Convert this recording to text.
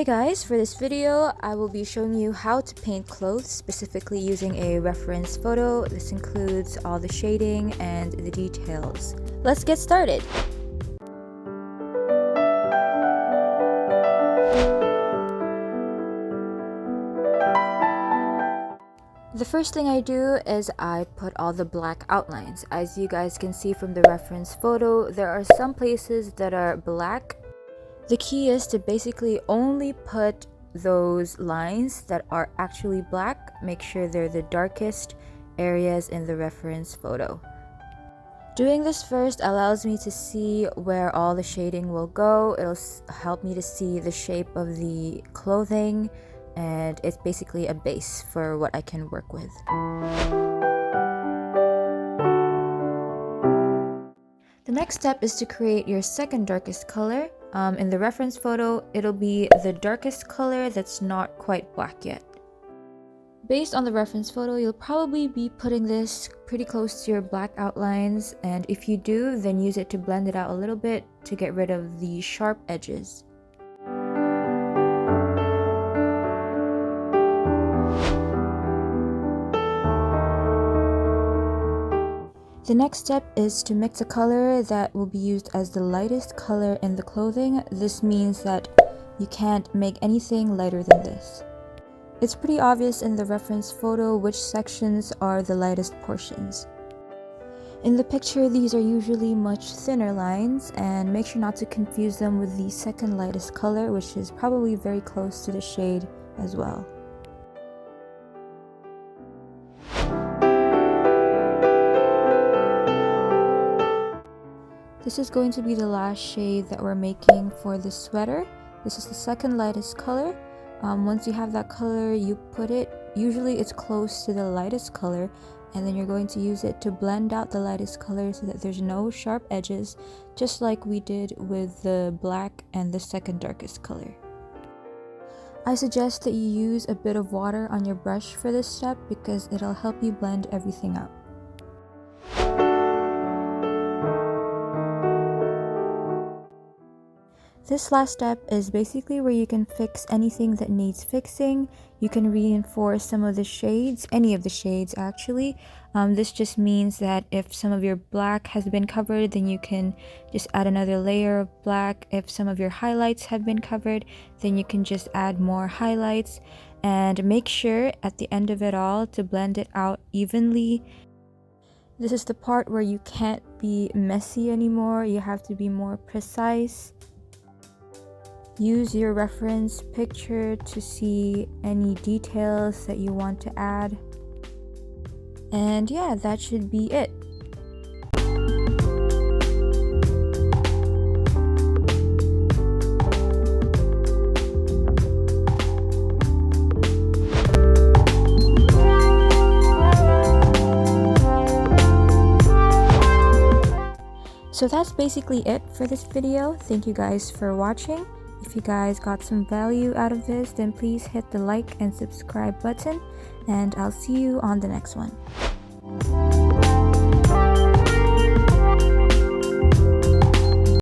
Hey guys, for this video, I will be showing you how to paint clothes, specifically using a reference photo. This includes all the shading and the details. Let's get started! The first thing I do is I put all the black outlines. As you guys can see from the reference photo, there are some places that are black. The key is to basically only put those lines that are actually black. Make sure they're the darkest areas in the reference photo. Doing this first allows me to see where all the shading will go. It'll help me to see the shape of the clothing, and it's basically a base for what I can work with. The next step is to create your second darkest color. In the reference photo, it'll be the darkest color that's not quite black yet. Based on the reference photo, you'll probably be putting this pretty close to your black outlines, and if you do, then use it to blend it out a little bit to get rid of the sharp edges. The next step is to mix a color that will be used as the lightest color in the clothing. This means that you can't make anything lighter than this. It's pretty obvious in the reference photo which sections are the lightest portions. In the picture, these are usually much thinner lines, and make sure not to confuse them with the second lightest color, which is probably very close to the shade as well. This is going to be the last shade that we're making for the sweater. This is the second lightest color. Once you have that color, you put it, usually it's close to the lightest color, and then you're going to use it to blend out the lightest color so that there's no sharp edges, just like we did with the black and the second darkest color. I suggest that you use a bit of water on your brush for this step because it'll help you blend everything out. This last step is basically where you can fix anything that needs fixing. You can reinforce some of the shades, any of the shades actually. This just means that if some of your black has been covered, then you can just add another layer of black. If some of your highlights have been covered, then you can just add more highlights. And make sure at the end of it all to blend it out evenly. This is the part where you can't be messy anymore. You have to be more precise. Use your reference picture to see any details that you want to add. And yeah, that should be it. So that's basically it for this video. Thank you guys for watching. If you guys got some value out of this, then please hit the like and subscribe button, and I'll see you on the next one.